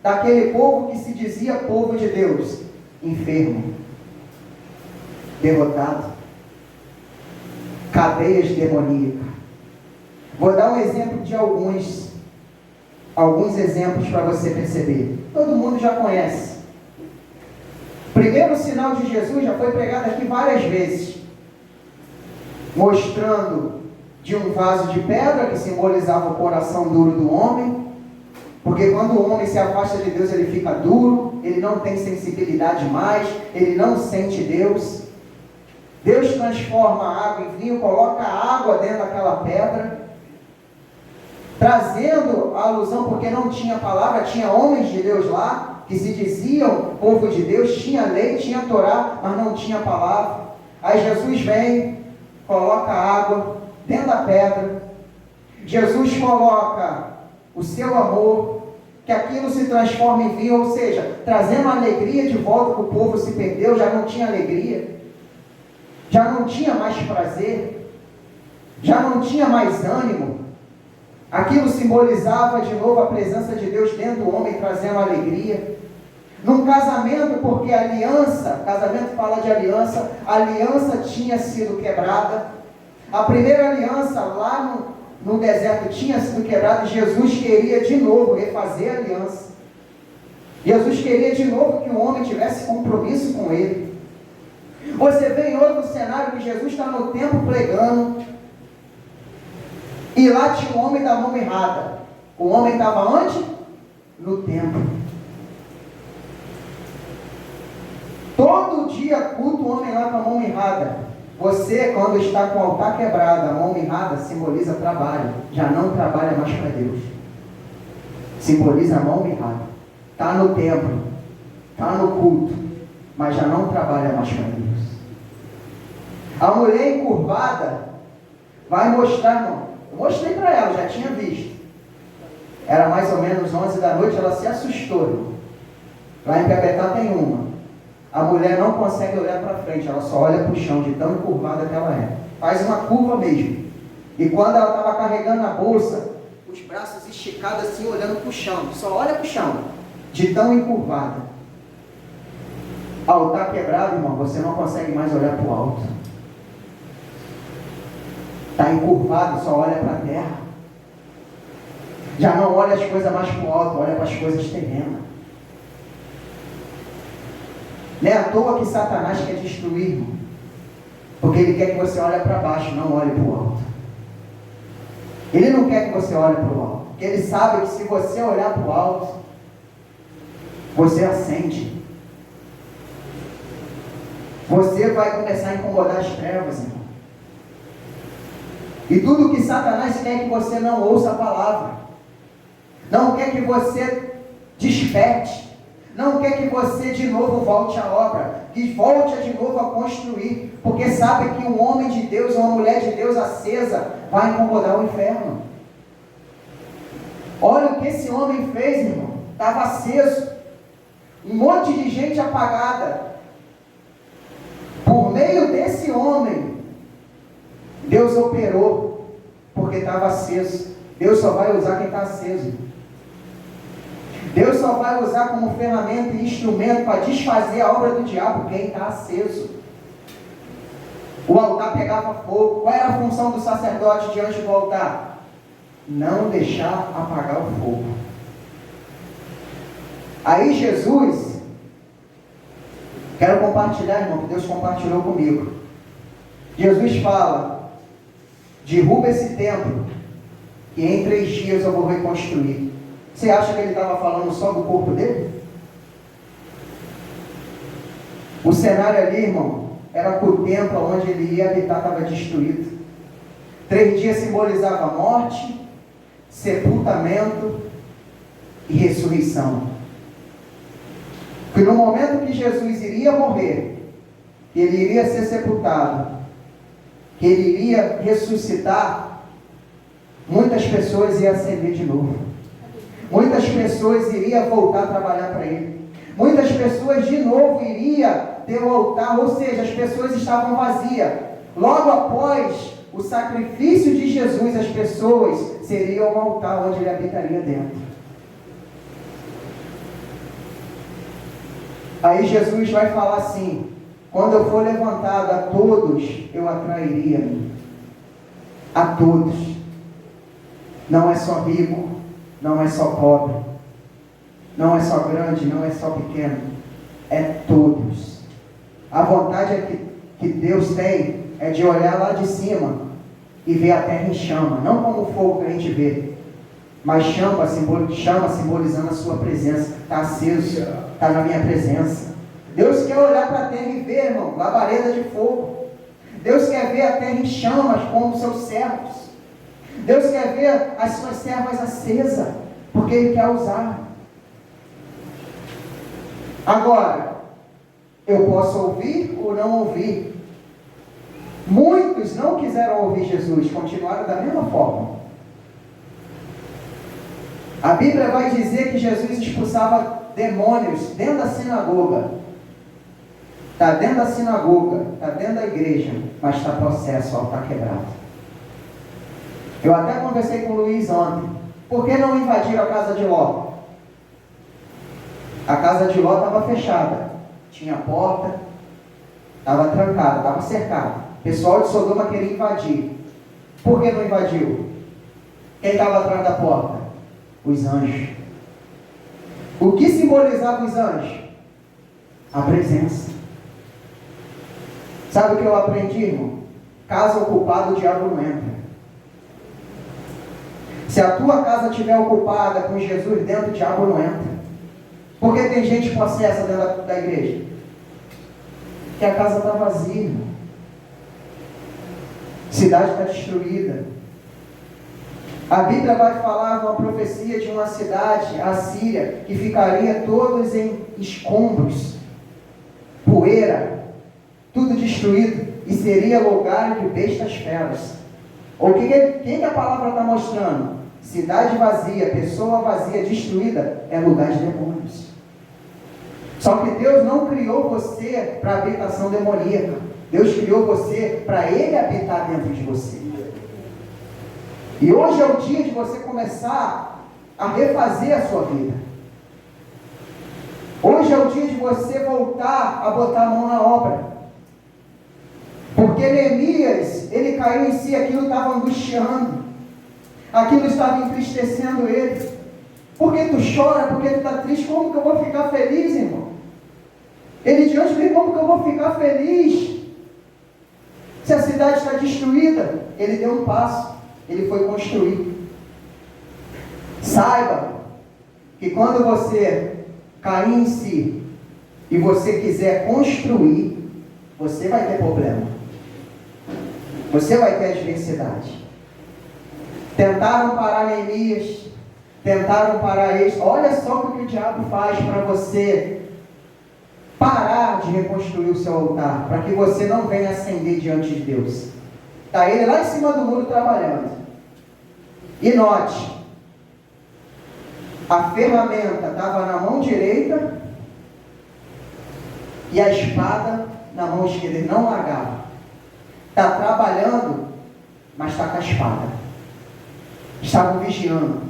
Daquele povo que se dizia povo de Deus? Enfermo, derrotado, cadeias demoníacas. Vou dar um exemplo de alguns exemplos para você perceber. Todo mundo já conhece. Primeiro sinal de Jesus já foi pregado aqui várias vezes, mostrando de um vaso de pedra que simbolizava o coração duro do homem, porque quando o homem se afasta de Deus ele fica duro, ele não tem sensibilidade mais, ele não sente Deus. Deus transforma a água em vinho, coloca a água dentro daquela pedra, trazendo a alusão, porque não tinha palavra, tinha homens de Deus lá, que se diziam povo de Deus, tinha lei, tinha Torá, mas não tinha palavra. Aí Jesus vem, coloca a água dentro da pedra, Jesus coloca o seu amor, que aquilo se transforma em vinho, ou seja, trazendo a alegria de volta, que o povo se perdeu, já não tinha alegria, já não tinha mais prazer, já não tinha mais ânimo. Aquilo simbolizava de novo a presença de Deus dentro do homem, trazendo alegria. Num casamento, porque a aliança, casamento fala de aliança, a aliança tinha sido quebrada. A primeira aliança lá no deserto tinha sido quebrada e Jesus queria de novo refazer a aliança. Jesus queria de novo que o homem tivesse compromisso com ele. Você vê em outro cenário que Jesus está no templo pregando, e lá tinha um homem da mão errada. O homem estava onde? No templo. Todo dia culto o homem lá com a mão errada. Você, quando está com o altar quebrado, a mão errada simboliza trabalho. Já não trabalha mais para Deus. Simboliza a mão errada. Está no templo, está no culto, mas já não trabalha mais para Deus. A mulher encurvada vai mostrar, irmão. Eu mostrei para ela, já tinha visto. Era mais ou menos 11 da noite, ela se assustou, irmão. Lá em Pebetá tem uma. A mulher não consegue olhar para frente, ela só olha para o chão, de tão encurvada que ela é. Faz uma curva mesmo. E quando ela estava carregando a bolsa, os braços esticados assim, olhando para o chão. Só olha para o chão, de tão encurvada. Altar quebrado, irmão, você não consegue mais olhar para o alto. Está encurvado, só olha para a terra. Já não olha as coisas mais para o alto, olha para as coisas terrenas. Não é à toa que Satanás quer destruir, irmão. Porque ele quer que você olhe para baixo, não olhe para o alto. Ele não quer que você olhe para o alto. Porque ele sabe que se você olhar para o alto, você acende. Você vai começar a incomodar as trevas, irmão. E tudo que Satanás quer é que você não ouça a palavra. Não quer que você desperte. Não quer que você de novo volte à obra. Que volte de novo a construir. Porque sabe que um homem de Deus, uma mulher de Deus acesa, vai incomodar o inferno. Olha o que esse homem fez, irmão. Estava aceso. Um monte de gente apagada. Por meio desse homem, Deus operou, porque estava aceso. Deus só vai usar quem está aceso. Deus só vai usar como ferramenta e instrumento para desfazer a obra do diabo quem está aceso. O altar pegava fogo. Qual era a função do sacerdote diante do altar? Não deixar apagar o fogo. Aí Jesus, quero compartilhar, irmão, que Deus compartilhou comigo. Jesus fala: derruba esse templo, e em 3 dias eu vou reconstruir. Você acha que ele estava falando só do corpo dele? O cenário ali, irmão, era que o templo onde ele ia habitar estava destruído. 3 dias simbolizava morte, sepultamento e ressurreição. Porque no momento que Jesus iria morrer, ele iria ser sepultado, que ele iria ressuscitar, muitas pessoas iam acender de novo. Muitas pessoas iriam voltar a trabalhar para ele. Muitas pessoas de novo iriam ter o altar, ou seja, as pessoas estavam vazias. Logo após o sacrifício de Jesus, as pessoas seriam ao altar onde ele habitaria dentro. Aí Jesus vai falar assim: quando eu for levantado, a todos eu atrairia. A todos. Não é só rico, não é só pobre, não é só grande, não é só pequeno, é todos. A vontade que Deus tem é de olhar lá de cima e ver a terra em chama, não como o fogo que a gente vê, mas chama simbolizando a sua presença. Está aceso, está na minha presença. Deus quer olhar para a terra e ver, irmão, labareda de fogo. Deus quer ver a terra em chamas como seus servos. Deus quer ver as suas servas acesas, porque Ele quer usar. Agora, eu posso ouvir ou não ouvir. Muitos não quiseram ouvir Jesus, continuaram da mesma forma. A Bíblia vai dizer que Jesus expulsava demônios dentro da sinagoga. Está dentro da sinagoga, está dentro da igreja, mas está possesso, está quebrado. Eu até conversei com o Luiz ontem. Por que não invadiram a casa de Ló? A casa de Ló estava fechada. Tinha porta, estava trancada, estava cercada. O pessoal de Sodoma queria invadir. Por que não invadiu? Quem estava atrás da porta? Os anjos. O que simbolizava os anjos? A presença. Sabe o que eu aprendi, irmão? Casa ocupada, o diabo não entra. Se a tua casa estiver ocupada com Jesus dentro, o diabo não entra. Porque tem gente possessa dentro da igreja? Que a casa está vazia, irmão. A cidade está destruída. A Bíblia vai falar uma profecia de uma cidade, a Síria, que ficaria todos em escombros, poeira, tudo destruído, e seria lugar de bestas feras. O que a palavra está mostrando? Cidade vazia, pessoa vazia, destruída, é lugar de demônios. Só que Deus não criou você para habitação demoníaca. Deus criou você para Ele habitar dentro de você. E hoje é o dia de você começar a refazer a sua vida. Hoje é o dia de você voltar a botar a mão na obra. Porque Neemias, ele caiu em si, aquilo estava angustiando. Aquilo estava entristecendo ele. Por que tu chora? Por que tu está triste? Como que eu vou ficar feliz, irmão? Ele diante dele, como que eu vou ficar feliz? Se a cidade está destruída, ele deu um passo. Ele foi construir. Saiba que quando você cair em si e você quiser construir, você vai ter problema. Você vai ter adversidade. Tentaram parar Neemias, tentaram parar eles. Olha só o que o diabo faz para você parar de reconstruir o seu altar, para que você não venha acender diante de Deus. Está ele lá em cima do muro trabalhando. E note, a ferramenta estava na mão direita e a espada na mão esquerda. Ele não largava. Está trabalhando, mas está com a espada. Estavam vigiando.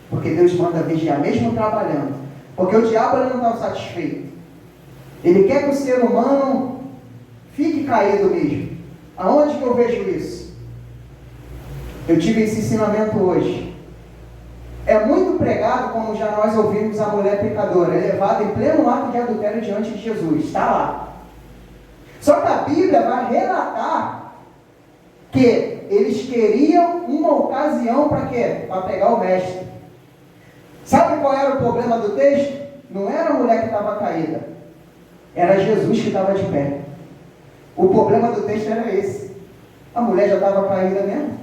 Porque Deus manda vigiar, mesmo trabalhando. Porque o diabo ele não está satisfeito. Ele quer que o ser humano fique caído mesmo. Aonde que eu vejo isso? Eu tive esse ensinamento hoje. É muito pregado, como já nós ouvimos, a mulher pecadora, levada em pleno ato de adultério diante de Jesus. Está lá. Só que a Bíblia vai relatar que eles queriam uma ocasião para quê? Para pegar o mestre. Sabe qual era o problema do texto? Não era a mulher que estava caída. Era Jesus que estava de pé. O problema do texto era esse. A mulher já estava caída mesmo.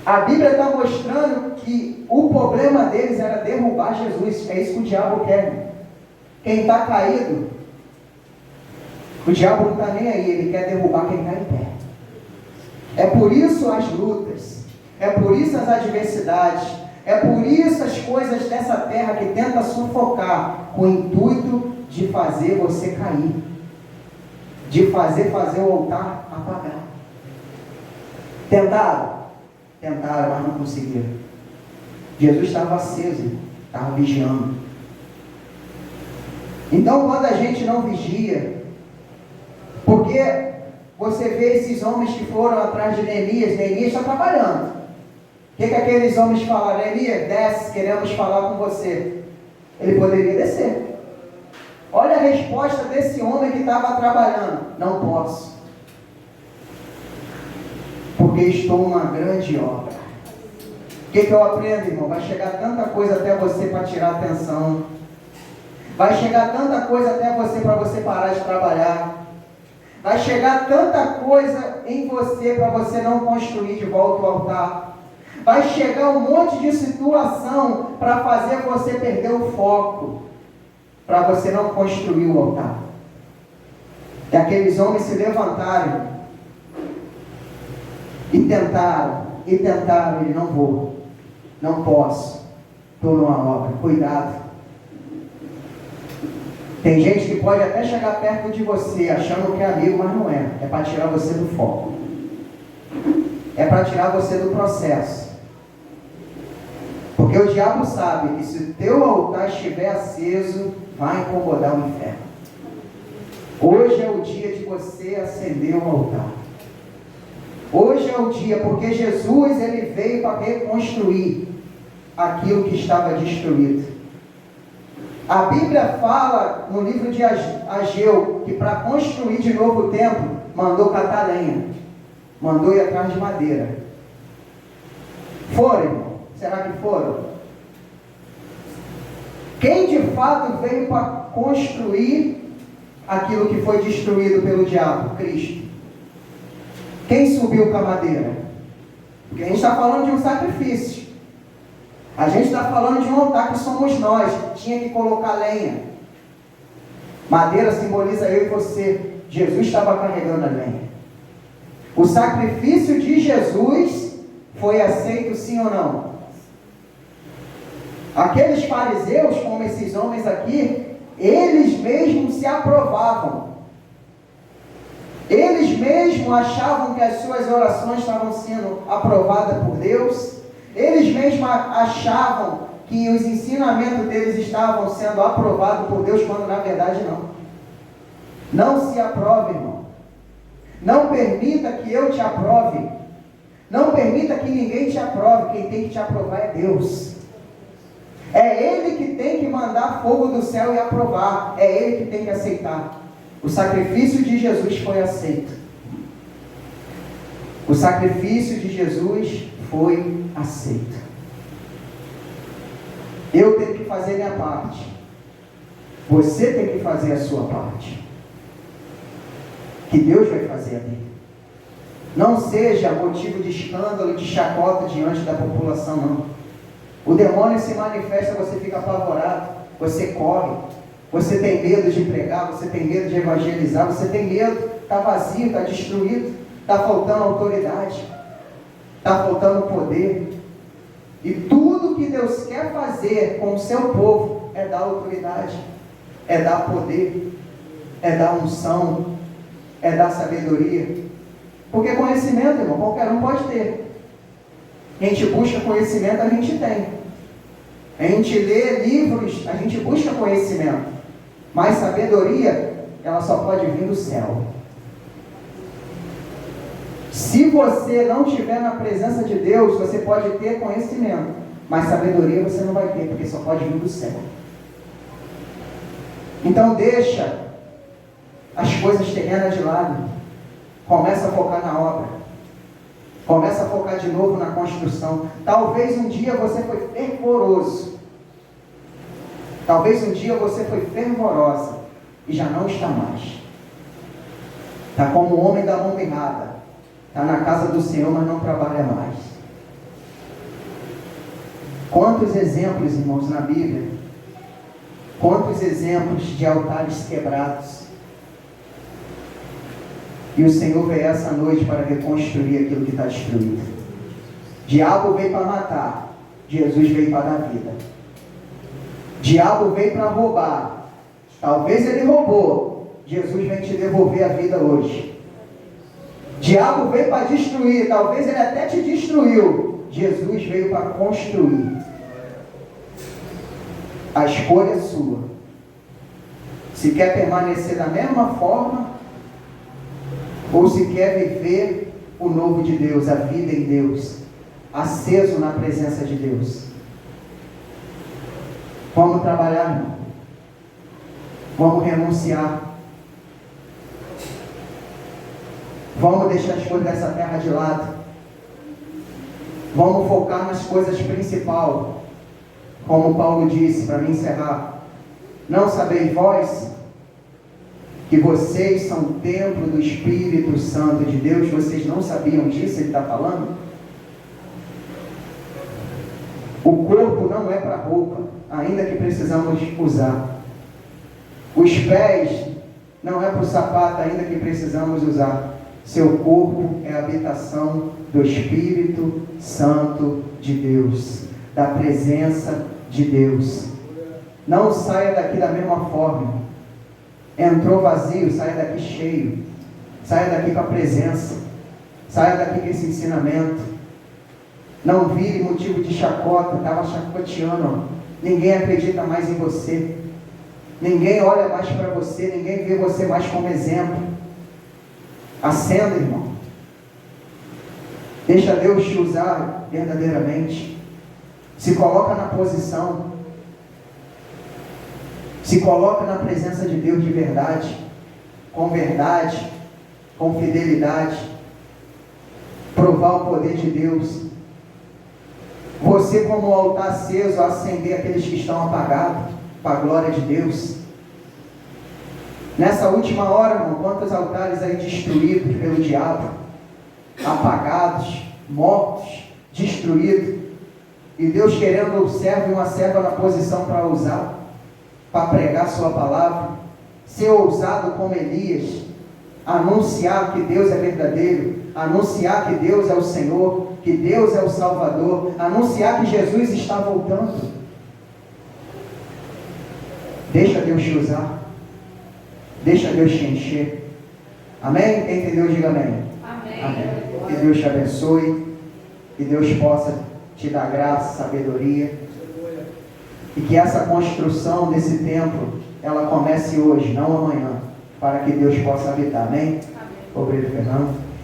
A Bíblia está mostrando que o problema deles era derrubar Jesus. É isso que o diabo quer. Quem está caído, o diabo não está nem aí. Ele quer derrubar quem está em pé. É por isso as lutas. É por isso as adversidades. É por isso as coisas dessa terra que tenta sufocar com o intuito de fazer você cair. De fazer o altar apagar. Tentaram, mas não conseguiram. Jesus estava aceso, estava vigiando. Então, quando a gente não vigia, porque você vê esses homens que foram atrás de Neemias está trabalhando. O que aqueles homens falaram? Neemias, desce, queremos falar com você. Ele poderia descer. Olha a resposta desse homem que estava trabalhando. Não posso. Porque estou numa grande obra. O que eu aprendo, irmão? Vai chegar tanta coisa até você para tirar a atenção. Vai chegar tanta coisa até você para você parar de trabalhar. Vai chegar tanta coisa em você para você não construir de volta o altar. Vai chegar um monte de situação para fazer você perder o foco. Para você não construir o altar. E aqueles homens se levantaram e tentaram, ele não vou, não posso, estou numa obra, cuidado. Tem gente que pode até chegar perto de você, achando que é amigo, mas não é, é para tirar você do foco. é para tirar você do processo. Porque o diabo sabe que se o teu altar estiver aceso, vai incomodar o inferno. Hoje é o dia de você acender o altar. Hoje é o dia, porque Jesus ele veio para reconstruir aquilo que estava destruído. A Bíblia fala no livro de Ageu que para construir de novo o templo, mandou catar lenha, mandou ir atrás de madeira. Foram, irmão? Será que foram? Quem de fato veio para construir aquilo que foi destruído pelo diabo? Cristo. Quem subiu com a madeira? Porque a gente está falando de um sacrifício. A gente está falando de um altar que somos nós. Tinha que colocar lenha. Madeira simboliza eu e você. Jesus estava carregando a lenha. O sacrifício de Jesus foi aceito, sim ou não? Aqueles fariseus, como esses homens aqui, eles mesmos se aprovavam. Eles mesmos achavam que as suas orações estavam sendo aprovadas por Deus. Eles mesmos achavam que os ensinamentos deles estavam sendo aprovados por Deus, quando na verdade não. Não se aprove, irmão. Não permita que eu te aprove. Não permita que ninguém te aprove. Quem tem que te aprovar é Deus. É Ele que tem que mandar fogo do céu e aprovar. É Ele que tem que aceitar. O sacrifício de Jesus foi aceito. O sacrifício de Jesus foi aceito. Eu tenho que fazer minha parte. Você tem que fazer a sua parte. Que Deus vai fazer a dele. Não seja motivo de escândalo e de chacota diante da população, não. O demônio se manifesta, você fica apavorado, você corre, você tem medo de pregar, você tem medo de evangelizar, você tem medo, está vazio, está destruído, está faltando autoridade, está faltando poder. E tudo que Deus quer fazer com o seu povo é dar autoridade, é dar poder, é dar unção, é dar sabedoria. Porque conhecimento, irmão, qualquer um pode ter. A gente busca conhecimento, a gente tem. A gente lê livros, a gente busca conhecimento. Mas sabedoria, ela só pode vir do céu. Se você não estiver na presença de Deus, você pode ter conhecimento, mas sabedoria você não vai ter, porque só pode vir do céu. Então deixa as coisas terrenas de lado. Começa a focar na obra. Começa a focar de novo na construção. Talvez um dia você foi fervoroso. Talvez um dia você foi fervorosa e já não está mais. Está como o homem da mão mirrada. Está na casa do Senhor, mas não trabalha mais. Quantos exemplos, irmãos, na Bíblia? Quantos exemplos de altares quebrados? E o Senhor veio essa noite para reconstruir aquilo que está destruído. Diabo veio para matar, Jesus veio para dar vida. Diabo veio para roubar, talvez ele roubou, Jesus vem te devolver a vida hoje. Diabo veio para destruir, talvez ele até te destruiu, Jesus veio para construir. A escolha é sua. Se quer permanecer da mesma forma, ou se quer viver o novo de Deus, a vida em Deus, aceso na presença de Deus. Vamos trabalhar, irmão. Vamos renunciar. Vamos deixar as coisas dessa terra de lado. Vamos focar nas coisas principais. Como Paulo disse, para me encerrar: não sabeis vós que vocês são templo do Espírito Santo de Deus? Vocês não sabiam disso? Ele está falando. O corpo não é para roupa, ainda que precisamos usar. Os pés não é para o sapato, ainda que precisamos usar. Seu corpo é a habitação do Espírito Santo de Deus, da presença de Deus. Não saia daqui da mesma forma. Entrou vazio, saia daqui cheio. Saia daqui com a presença. Saia daqui com esse ensinamento. Não vire motivo de chacota. Estava chacoteando. Ninguém acredita mais em você. Ninguém olha mais para você. Ninguém vê você mais como exemplo. Acenda, irmão. Deixa Deus te usar verdadeiramente. Se coloca na posição. Se coloca na presença de Deus de verdade. Com fidelidade. Provar o poder de Deus. Você, como altar aceso, acender aqueles que estão apagados, para a glória de Deus. Nessa última hora, irmão, quantos altares aí destruídos pelo diabo, apagados, mortos, destruídos, e Deus querendo um servo e uma serva na posição para usar, para pregar sua palavra, ser ousado como Elias, anunciar que Deus é verdadeiro, anunciar que Deus é o Senhor, que Deus é o Salvador, anunciar que Jesus está voltando. Deixa Deus te usar. Deixa Deus te encher. Amém? Quem entendeu, diga amém. Amém. Que Deus te abençoe. Que Deus possa te dar graça, sabedoria. E que essa construção desse templo, ela comece hoje, não amanhã. Para que Deus possa habitar. Amém? Obreiro Fernando.